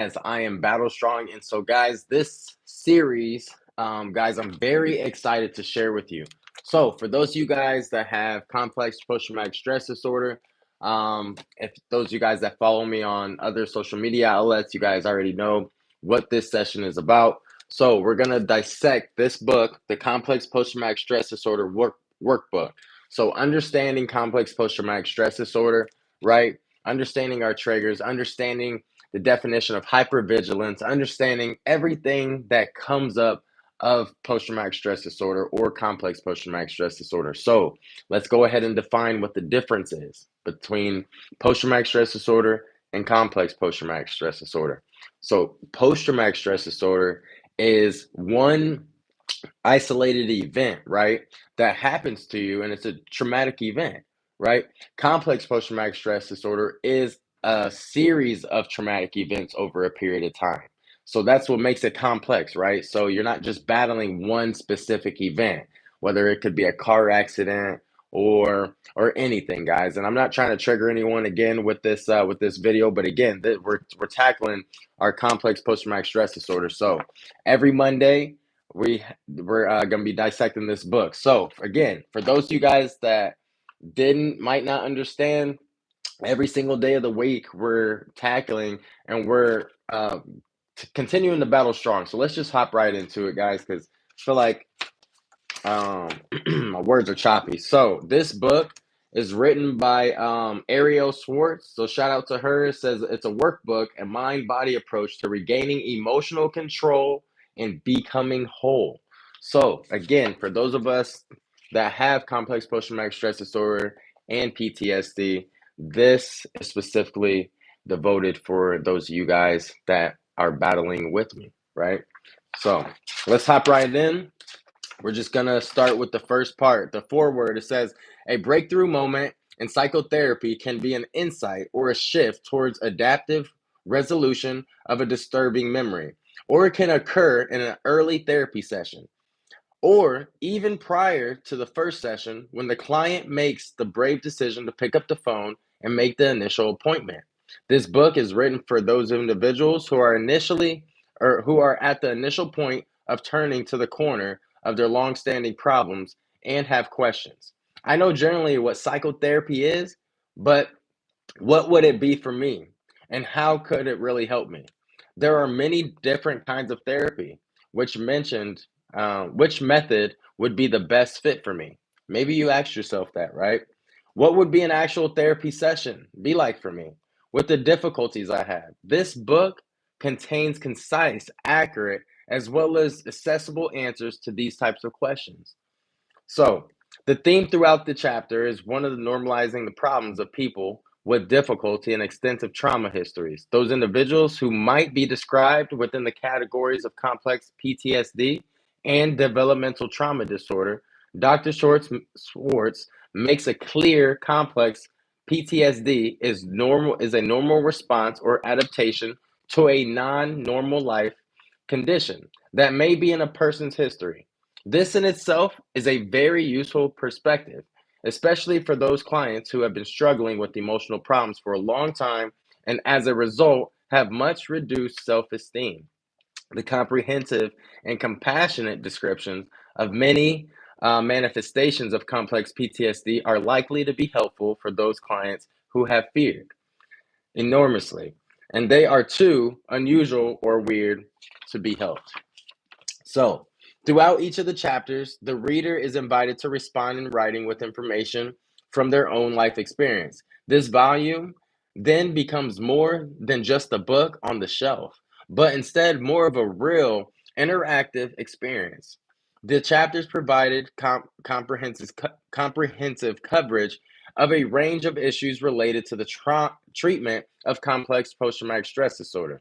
as I am Battlestrong. And so, guys, this series, guys, I'm very excited to share with you. So, for those of you guys that have complex post traumatic stress disorder, if those of you guys that follow me on other social media outlets, you guys already know what this session is about. So, we're going to dissect this book, the Complex Post Traumatic Stress Disorder Workbook. So, understanding complex post traumatic stress disorder, right? Understanding our triggers, understanding the definition of hypervigilance, understanding everything that comes up of post-traumatic stress disorder or complex post-traumatic stress disorder. So let's go ahead and define what the difference is between post-traumatic stress disorder and complex post-traumatic stress disorder. So post-traumatic stress disorder is one isolated event, right, that happens to you, and it's a traumatic event, right? Complex post-traumatic stress disorder is a series of traumatic events over a period of time. So that's what makes it complex, right? So you're not just battling one specific event, whether it could be a car accident or anything, guys. And I'm not trying to trigger anyone again with this video, but again, we're tackling our complex post-traumatic stress disorder. So every Monday we're going to be dissecting this book. So again, for those of you guys that might not understand, every single day of the week we're tackling and we're continuing to battle strong. So let's just hop right into it, guys, because I feel like my words are choppy. So this book is written by Ariel Swartz. So shout out to her. It says it's a workbook, a mind-body approach to regaining emotional control and becoming whole. So again, for those of us that have complex post-traumatic stress disorder and PTSD, this is specifically devoted for those of you guys that are battling with me, right? So let's hop right in. We're just going to start with the first part, the foreword. It says, a breakthrough moment in psychotherapy can be an insight or a shift towards adaptive resolution of a disturbing memory, or it can occur in an early therapy session, or even prior to the first session when the client makes the brave decision to pick up the phone and make the initial appointment. This book is written for those individuals who are at the initial point of turning to the corner of their long-standing problems and have questions. I know generally what psychotherapy is, but what would it be for me? And how could it really help me? There are many different kinds of therapy, which method would be the best fit for me? Maybe you asked yourself that, right? What would be an actual therapy session be like for me with the difficulties I have? This book contains concise, accurate, as well as accessible answers to these types of questions. So, the theme throughout the chapter is one of the normalizing the problems of people with difficulty and extensive trauma histories. Those individuals who might be described within the categories of complex PTSD and developmental trauma disorder. Dr. Schwartz makes a clear complex PTSD is a normal response or adaptation to a non-normal life condition that may be in a person's history. This in itself is a very useful perspective, especially for those clients who have been struggling with emotional problems for a long time and as a result have much reduced self-esteem. The comprehensive and compassionate descriptions of many manifestations of complex PTSD are likely to be helpful for those clients who have feared enormously, and they are too unusual or weird to be helped. So, throughout each of the chapters, the reader is invited to respond in writing with information from their own life experience. This volume then becomes more than just a book on the shelf, but instead more of a real interactive experience. The chapters provided comprehensive coverage of a range of issues related to the treatment of complex post traumatic stress disorder,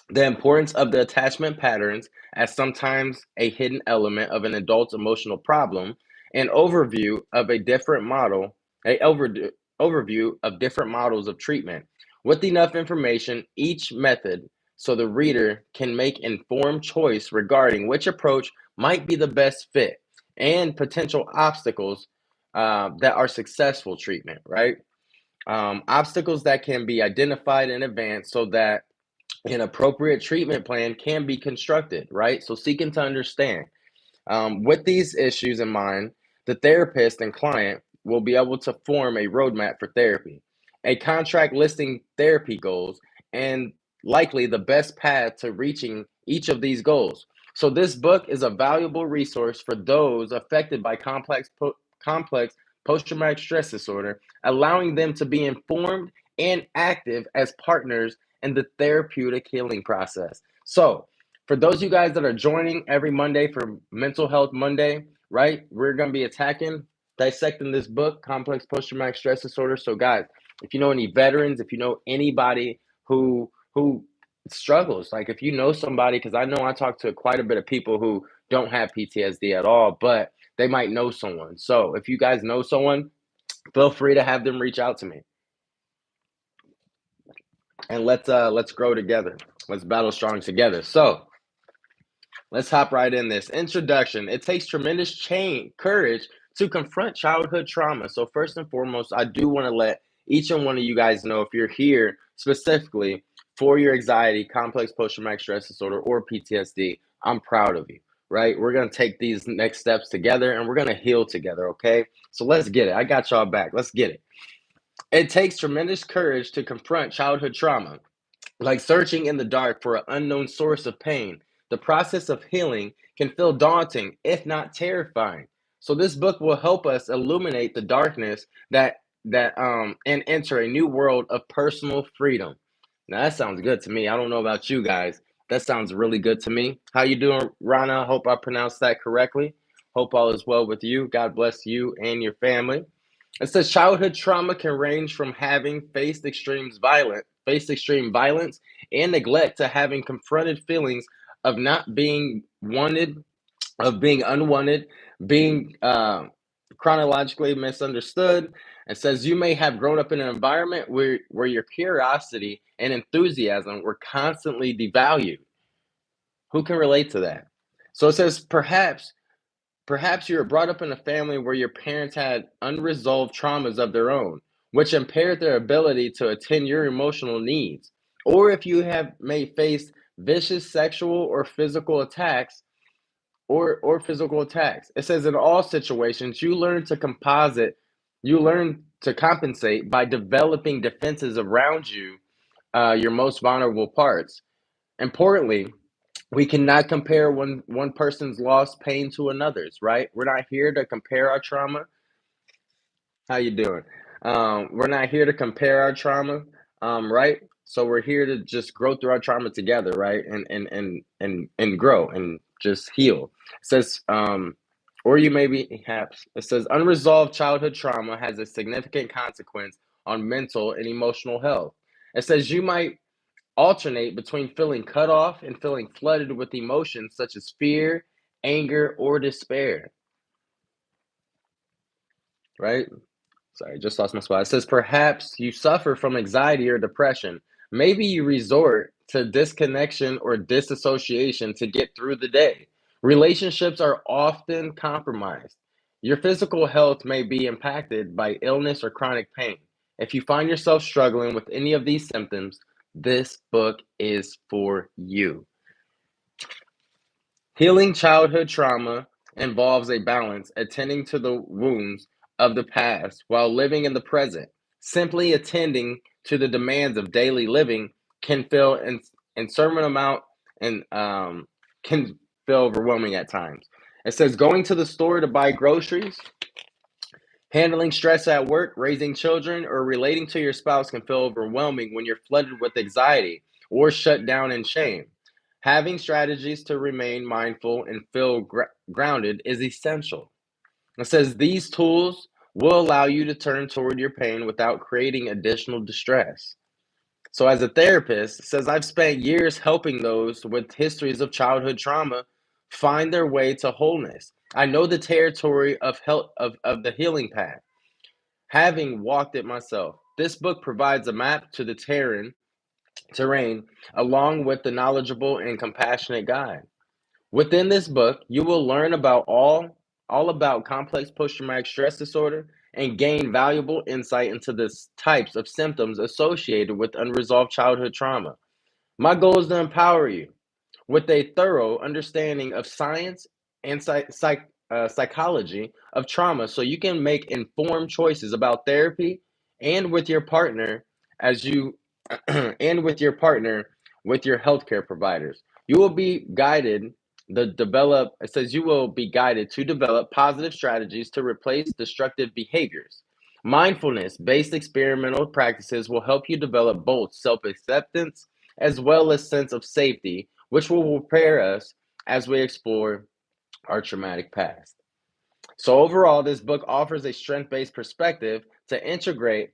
the importance of the attachment patterns as sometimes a hidden element of an adult's emotional problem, an overview of overview of different models of treatment. With enough information, each method, so the reader can make informed choice regarding which approach might be the best fit and potential obstacles that are successful treatment, right? Obstacles that can be identified in advance so that an appropriate treatment plan can be constructed, right? So, seeking to understand. With these issues in mind, the therapist and client will be able to form a roadmap for therapy, a contract listing therapy goals, and likely the best path to reaching each of these goals. So, this book is a valuable resource for those affected by complex post traumatic stress disorder, allowing them to be informed and active as partners in the therapeutic healing process. So, for those of you guys that are joining every Monday for Mental Health Monday, right? We're going to be dissecting this book, Complex Post Traumatic Stress Disorder. So, guys, if you know any veterans, if you know anybody who struggles, like if you know somebody, because I know I talk to quite a bit of people who don't have PTSD at all, but they might know someone. So, if you guys know someone, feel free to have them reach out to me, and let's grow together. Let's battle strong together. So, let's hop right in this. Introduction. It takes tremendous courage to confront childhood trauma. So, first and foremost, I do want to let each and one of you guys know if you're here specifically for your anxiety, complex post traumatic stress disorder, or PTSD, I'm proud of you, right? We're going to take these next steps together and we're going to heal together, okay? So, let's get it. I got y'all back. Let's get it. It takes tremendous courage to confront childhood trauma. Like searching in the dark for an unknown source of pain, the process of healing can feel daunting, if not terrifying. So this book will help us illuminate the darkness and enter a new world of personal freedom. Now that sounds good to me. I don't know about you guys. That sounds really good to me. How you doing, Rana? Hope I pronounced that correctly. Hope all is well with you. God bless you and your family. It says childhood trauma can range from having faced extreme violence and neglect to having confronted feelings of not being wanted, of being unwanted, being chronologically misunderstood. It says you may have grown up in an environment where your curiosity and enthusiasm were constantly devalued. Who can relate to that? So it says perhaps you were brought up in a family where your parents had unresolved traumas of their own, which impaired their ability to attend your emotional needs. Or if you may face vicious sexual or physical attacks or physical attacks. It says in all situations, you learn to compensate by developing defenses around you, your most vulnerable parts. Importantly, we cannot compare one person's lost pain to another's, right? We're not here to compare our trauma. How you doing? We're not here to compare our trauma, right? So we're here to just grow through our trauma together, right? And grow and just heal. It says, or you may be perhaps. It says unresolved childhood trauma has a significant consequence on mental and emotional health. It says you might alternate between feeling cut off and feeling flooded with emotions such as fear, anger, or despair, right? Sorry, just lost my spot. It says perhaps you suffer from anxiety or depression. Maybe you resort to disconnection or disassociation to get through the day. Relationships are often compromised. Your physical health may be impacted by illness or chronic pain. If you find yourself struggling with any of these symptoms, this book is for you. Healing childhood trauma involves a balance attending to the wounds of the past while living in the present. Simply attending to the demands of daily living can feel in certain amount and can feel overwhelming at times. It says going to the store to buy groceries, handling stress at work, raising children, or relating to your spouse can feel overwhelming when you're flooded with anxiety or shut down in shame. Having strategies to remain mindful and feel grounded is essential. It says these tools will allow you to turn toward your pain without creating additional distress. So, as a therapist, it says I've spent years helping those with histories of childhood trauma find their way to wholeness. I know the territory of health of the healing path, having walked it myself. This book provides a map to the terrain along with the knowledgeable and compassionate guide. Within this book, you will learn about all about complex post-traumatic stress disorder and gain valuable insight into the types of symptoms associated with unresolved childhood trauma. My goal is to empower you with a thorough understanding of science and psychology of trauma so you can make informed choices about therapy and with your partner as you and with your partner with your healthcare providers. You will be guided it says you will be guided to develop positive strategies to replace destructive behaviors. Mindfulness based experimental practices will help you develop both self acceptance as well as sense of safety, which will prepare us as we explore our traumatic past. So overall, this book offers a strength-based perspective to integrate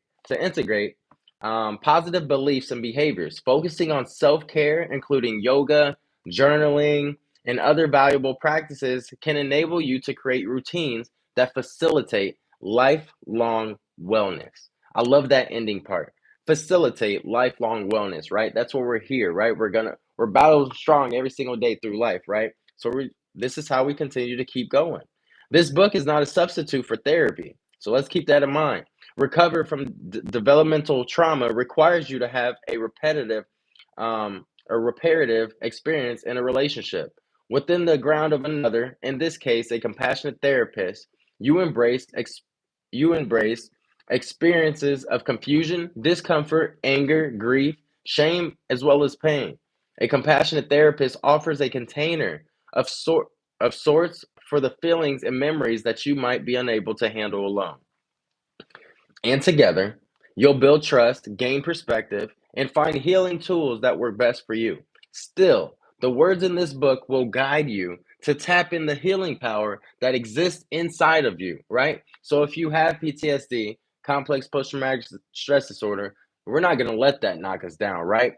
positive beliefs and behaviors, focusing on self-care, including yoga, journaling, and other valuable practices, can enable you to create routines that facilitate lifelong wellness. I love that ending part. Facilitate lifelong wellness, right? That's what we're here, right? We're battle strong every single day through life, right? This is how we continue to keep going. This book is not a substitute for therapy. So let's keep that in mind. Recover from developmental trauma requires you to have a reparative experience in a relationship. Within the ground of another, in this case, a compassionate therapist, you embrace you embrace experiences of confusion, discomfort, anger, grief, shame, as well as pain. A compassionate therapist offers a container of sorts for the feelings and memories that you might be unable to handle alone. And together, you'll build trust, gain perspective, and find healing tools that work best for you. Still, the words in this book will guide you to tap in the healing power that exists inside of you, right? So if you have PTSD, complex post-traumatic stress disorder, we're not going to let that knock us down, right?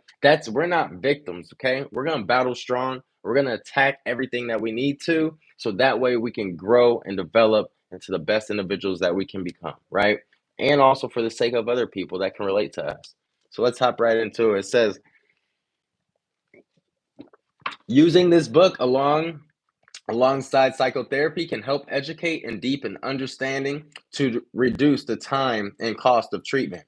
We're not victims, okay? We're going to battle strong. We're going to attack everything that we need to so that way we can grow and develop into the best individuals that we can become, right? And also for the sake of other people that can relate to us. So let's hop right into it. It says, using this book alongside psychotherapy can help educate and deepen understanding to reduce the time and cost of treatment.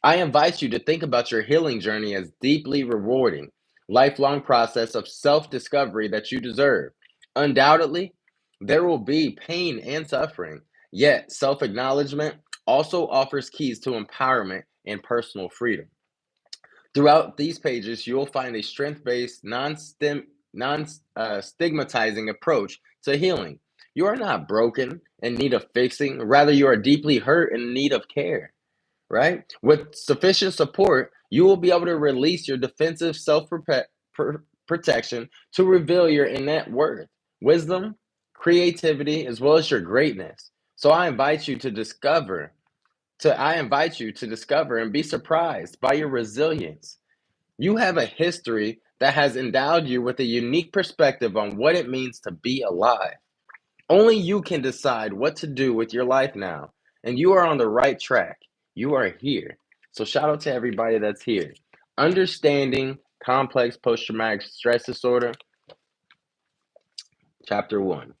I invite you to think about your healing journey as deeply rewarding, lifelong process of self-discovery that you deserve. Undoubtedly, there will be pain and suffering, yet self-acknowledgement also offers keys to empowerment and personal freedom. Throughout these pages, you will find a strength-based, non-stigmatizing approach to healing. You are not broken in need of fixing, rather you are deeply hurt in need of care, right? With sufficient support, you will be able to release your defensive protection to reveal your innate worth, wisdom, creativity, as well as your greatness. So I invite you to discover and be surprised by your resilience. You have a history that has endowed you with a unique perspective on what it means to be alive. Only you can decide what to do with your life now, and you are on the right track. You are here. So, shout out to everybody that's here. Understanding complex post traumatic stress disorder, chapter 1.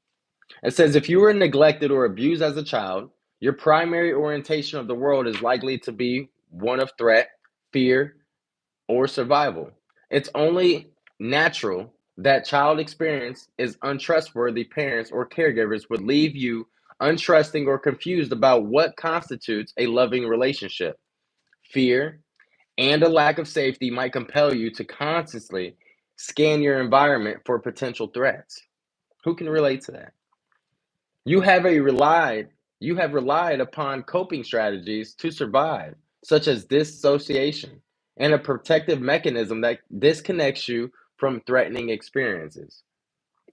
It says if you were neglected or abused as a child, your primary orientation of the world is likely to be one of threat, fear, or survival. It's only natural that child experience is untrustworthy parents or caregivers would leave you untrusting or confused about what constitutes a loving relationship. Fear and a lack of safety might compel you to constantly scan your environment for potential threats. Who can relate to that? You have a relied you have relied upon coping strategies to survive, such as dissociation, and a protective mechanism that disconnects you from threatening experiences.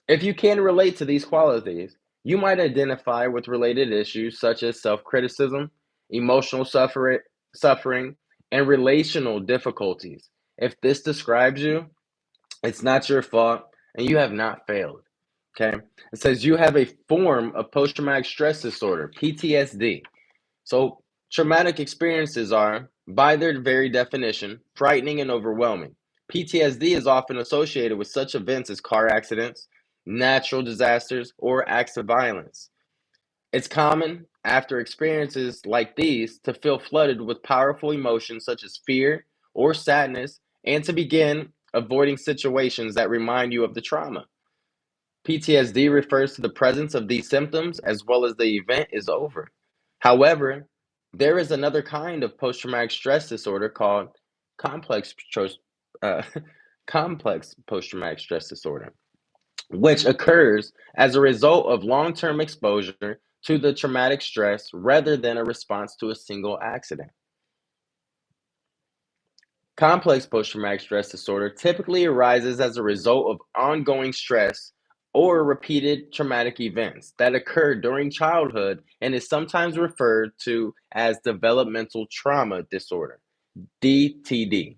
If you can relate to these qualities, you might identify with related issues such as self-criticism, emotional suffering, and relational difficulties. If this describes you, it's not your fault, and you have not failed. Okay. It says you have a form of post traumatic stress disorder, PTSD. So, traumatic experiences are, by their very definition, frightening and overwhelming. PTSD is often associated with such events as car accidents, natural disasters, or acts of violence. It's common after experiences like these to feel flooded with powerful emotions such as fear or sadness and to begin avoiding situations that remind you of the trauma. PTSD refers to the presence of these symptoms as well as the event is over. However, there is another kind of post traumatic stress disorder called complex, uh, complex post traumatic stress disorder, which occurs as a result of long term exposure to the traumatic stress rather than a response to a single accident. Complex post traumatic stress disorder typically arises as a result of ongoing stress or repeated traumatic events that occur during childhood and is sometimes referred to as developmental trauma disorder, DTD.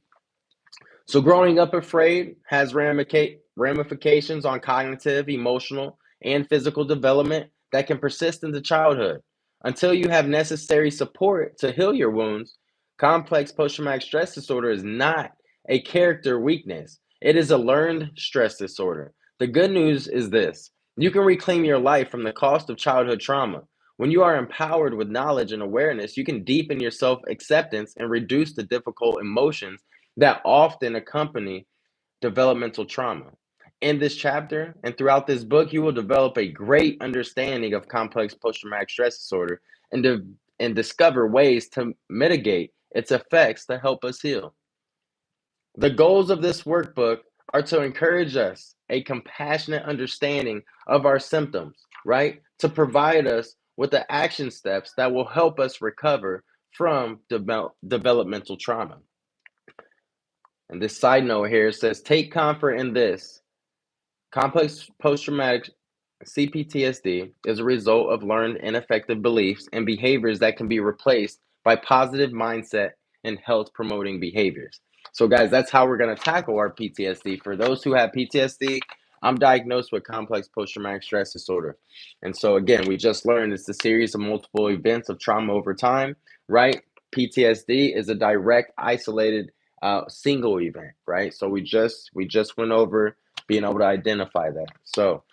So growing up afraid has ramifications on cognitive, emotional, and physical development that can persist into childhood. Until you have necessary support to heal your wounds, complex post traumatic stress disorder is not a character weakness. It is a learned stress disorder. The good news is this: you can reclaim your life from the cost of childhood trauma. When you are empowered with knowledge and awareness, you can deepen your self acceptance and reduce the difficult emotions that often accompany developmental trauma. In this chapter and throughout this book, you will develop a great understanding of complex post traumatic stress disorder and, and discover ways to mitigate its effects to help us heal. The goals of this workbook are to encourage us a compassionate understanding of our symptoms, right? To provide us with the action steps that will help us recover from developmental trauma. And this side note here says, take comfort in this. Complex post traumatic CPTSD is a result of learned ineffective beliefs and behaviors that can be replaced by positive mindset and health promoting behaviors. So, guys, that's how we're going to tackle our PTSD. For those who have PTSD, I'm diagnosed with complex post traumatic stress disorder. And so, again, we just learned it's a series of multiple events of trauma over time, right? PTSD is a direct, isolated, single event, right? So we just went over being able to identify that. So,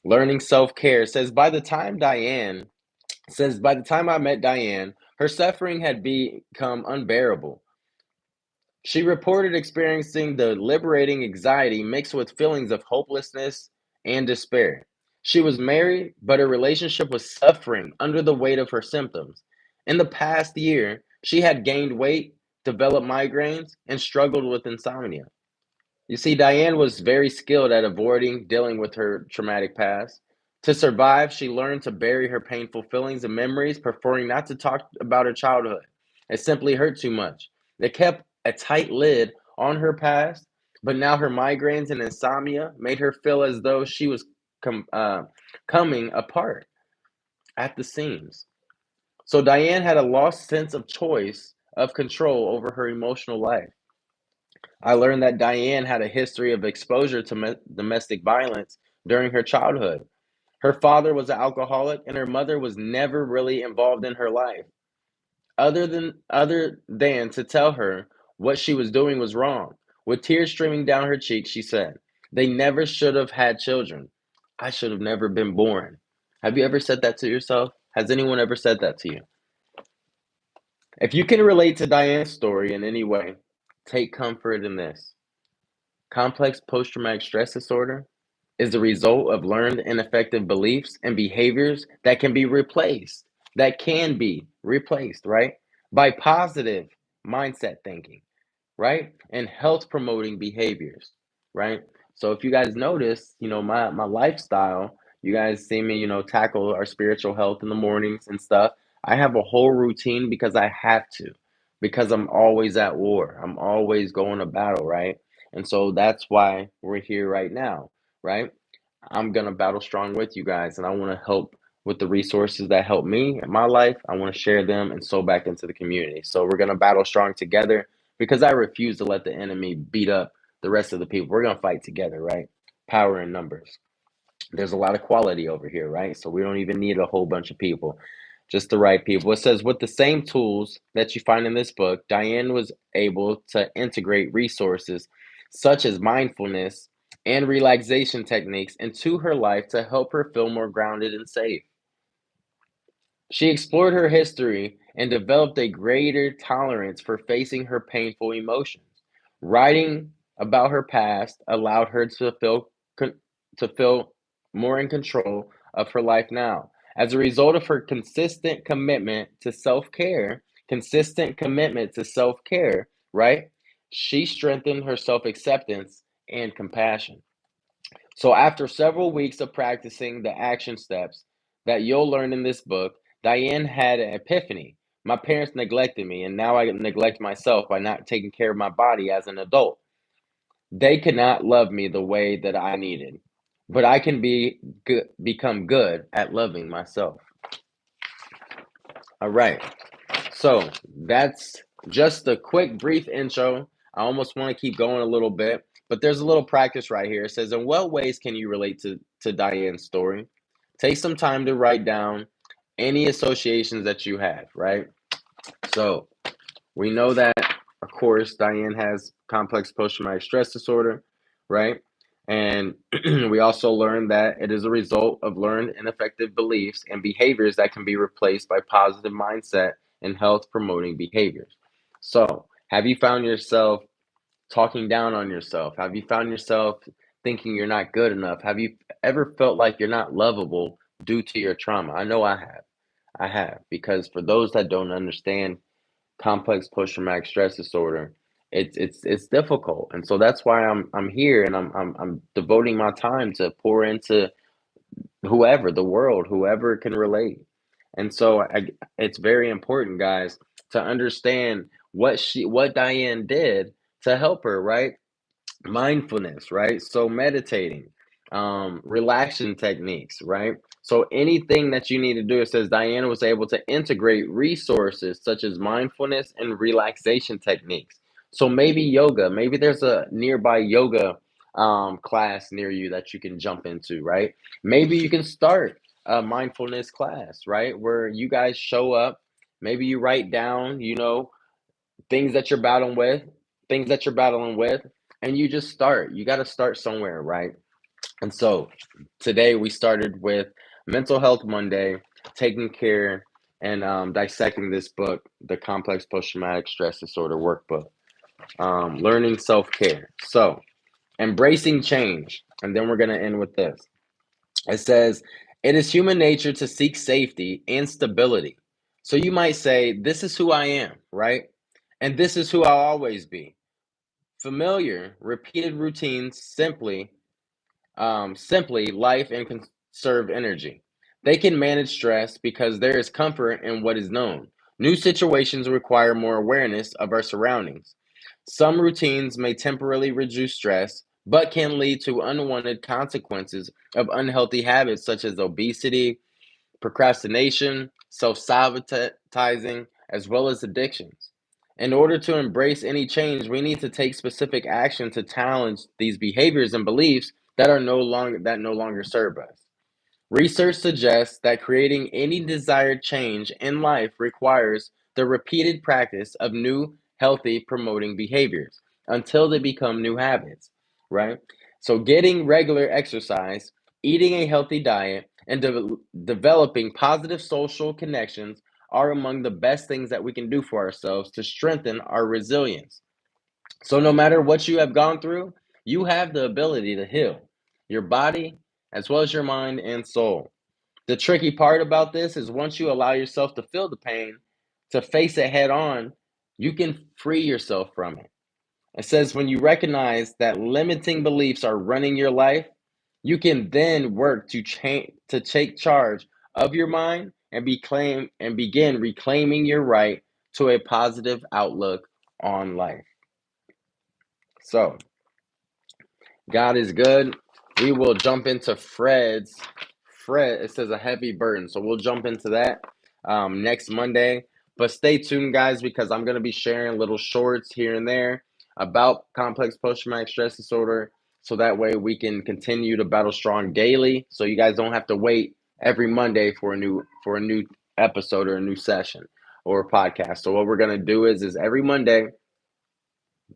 learning self care says by the time I met Diane, her suffering had become unbearable. She reported experiencing the liberating anxiety mixed with feelings of hopelessness and despair. She was married, but her relationship was suffering under the weight of her symptoms. In the past year, she had gained weight, developed migraines, and struggled with insomnia. You see, Diane was very skilled at avoiding dealing with her traumatic past. To survive, she learned to bury her painful feelings and memories, preferring not to talk about her childhood. It simply hurt too much. It kept a tight lid on her past, but now her migraines and insomnia made her feel as though she was coming apart at the seams. So Diane had a lost sense of choice of control over her emotional life. I learned that Diane had a history of exposure to domestic violence during her childhood. Her father was an alcoholic and her mother was never really involved in her life, other than to tell her what she was doing was wrong. With tears streaming down her cheeks, she said, "They never should have had children. I should have never been born." Have you ever said that to yourself? Has anyone ever said that to you? If you can relate to Diane's story in any way, take comfort in this. Complex post traumatic stress disorder is the result of learned ineffective beliefs and behaviors that can be replaced, right? By positive mindset thinking, right? And health promoting behaviors, right? So if you guys notice, my lifestyle, you guys see me, tackle our spiritual health in the mornings and stuff. I have a whole routine because I have to, because I'm always at war. I'm always going to battle, right? And so that's why we're here right now, right? I'm gonna battle strong with you guys, and I want to help with the resources that help me in my life. I want to share them and sow back into the community. So we're gonna battle strong together because I refuse to let the enemy beat up the rest of the people. We're gonna fight together, right? Power in numbers. There's a lot of quality over here, right? So we don't even need a whole bunch of people, just the right people. It says, with the same tools that you find in this book, Diane was able to integrate resources such as mindfulness and relaxation techniques into her life to help her feel more grounded and safe. She explored her history and developed a greater tolerance for facing her painful emotions. Writing about her past allowed her to feel more in control of her life now. As a result of her consistent commitment to self-care, right? She strengthened her self-acceptance and compassion. So after several weeks of practicing the action steps that you'll learn in this book, Diane had an epiphany. My parents neglected me, and now I neglect myself by not taking care of my body as an adult. They could not love me the way that I needed, but I can become good at loving myself. All right. So that's just a quick, brief intro. I almost want to keep going a little bit, but there's a little practice right here. It says, in what ways can you relate to Diane's story? Take some time to write down any associations that you have, right? So we know that, of course, Diane has complex post-traumatic stress disorder, right? And we also learned that it is a result of learned ineffective beliefs and behaviors that can be replaced by positive mindset and health promoting behaviors. So, have you found yourself talking down on yourself? Have you found yourself thinking you're not good enough? Have you ever felt like you're not lovable due to your trauma? I know I have. I have, because for those that don't understand complex post-traumatic stress disorder, it's difficult, and so that's why I'm here, and I'm devoting my time to pour into whoever, the world, whoever can relate. And so it's very important, guys, to understand what Diane did to help her, right? Mindfulness, right? So meditating, relaxation techniques, right? So anything that you need to do, it says Diana was able to integrate resources such as mindfulness and relaxation techniques. So maybe yoga, maybe there's a nearby yoga class near you that you can jump into, right? Maybe you can start a mindfulness class, right? Where you guys show up, maybe you write down, things that you're battling with, things that you're battling with, and you just start. You got to start somewhere, right? And so today we started with Mental Health Monday, taking care and dissecting this book, the Complex Post Traumatic Stress Disorder Workbook, learning self care. So, embracing change. And then we're going to end with this. It says, it is human nature to seek safety and stability. So you might say, this is who I am, right? And this is who I'll always be. Familiar, repeated routines simply life and conserve energy. They can manage stress because there is comfort in what is known. New situations require more awareness of our surroundings. Some routines may temporarily reduce stress, but can lead to unwanted consequences of unhealthy habits such as obesity, procrastination, self sabotaging, as well as addictions. In order to embrace any change, we need to take specific action to challenge these behaviors and beliefs that no longer serve us. Research suggests that creating any desired change in life requires the repeated practice of new, healthy, promoting behaviors until they become new habits, right? So, getting regular exercise, eating a healthy diet, and developing positive social connections are among the best things that we can do for ourselves to strengthen our resilience. So, no matter what you have gone through, you have the ability to heal your body as well as your mind and soul. The tricky part about this is once you allow yourself to feel the pain, to face it head on, you can free yourself from it. It says when you recognize that limiting beliefs are running your life, you can then work to take charge of your mind and begin reclaiming your right to a positive outlook on life. So, God is good. We will jump into Fred's. Fred, it says a heavy burden. So we'll jump into that next Monday. But stay tuned, guys, because I'm going to be sharing little shorts here and there about complex post traumatic stress disorder. So that way we can continue to battle strong daily. So you guys don't have to wait every Monday for a new episode or a new session or a podcast. So what we're going to do is every Monday,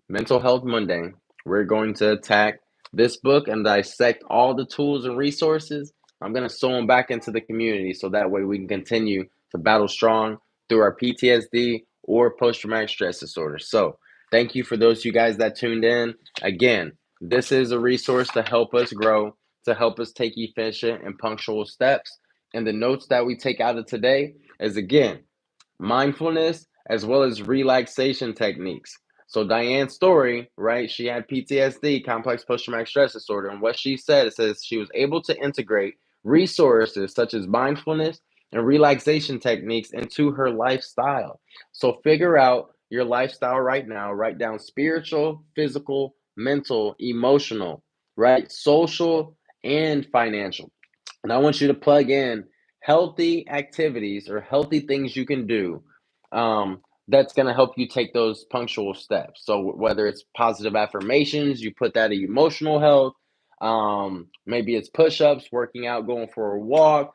Mental Health Monday, we're going to attack this book and dissect all the tools and resources. I'm going to sew them back into the community so that way we can continue to battle strong through our PTSD or post traumatic stress disorder. So, Thank you for those of you guys that tuned in. Again, this is a resource to help us grow, to help us take efficient and punctual steps. And the notes that we take out of today is, again, mindfulness as well as relaxation techniques. So Diane's story, right? She had PTSD, complex post-traumatic stress disorder, and what she said, it says she was able to integrate resources such as mindfulness and relaxation techniques into her lifestyle. So figure out your lifestyle right now. Write down spiritual, physical, mental, emotional, right? Social and financial. And I want you to plug in healthy activities or healthy things you can do, that's going to help you take those punctual steps. So whether it's positive affirmations, you put that in emotional health. Maybe it's push-ups, working out, going for a walk,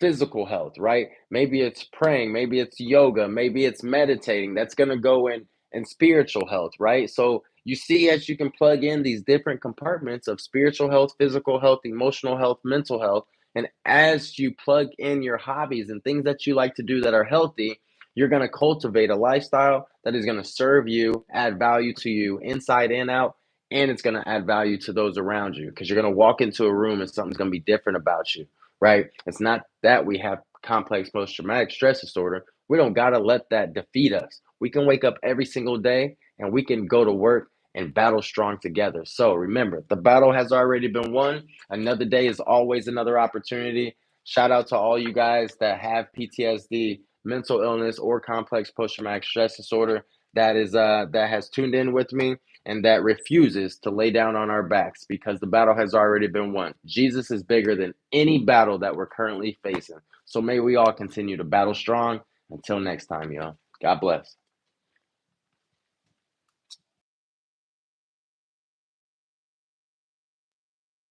physical health, right? Maybe it's praying, maybe it's yoga, maybe it's meditating. That's going to go in spiritual health, right? So you see, as you can plug in these different compartments of spiritual health, physical health, emotional health, mental health, and as you plug in your hobbies and things that you like to do that are healthy, you're going to cultivate a lifestyle that is going to serve you, add value to you inside and out, and it's going to add value to those around you, because you're going to walk into a room and something's going to be different about you, right? It's not that we have complex post traumatic stress disorder. We don't got to let that defeat us. We can wake up every single day and we can go to work and battle strong together. So remember, the battle has already been won. Another day is always another opportunity. Shout out to all you guys that have PTSD, mental illness, or complex post traumatic stress disorder that has tuned in with me and that refuses to lay down on our backs, because the battle has already been won. Jesus is bigger than any battle that we're currently facing. So may we all continue to battle strong. Until next time, y'all. God bless.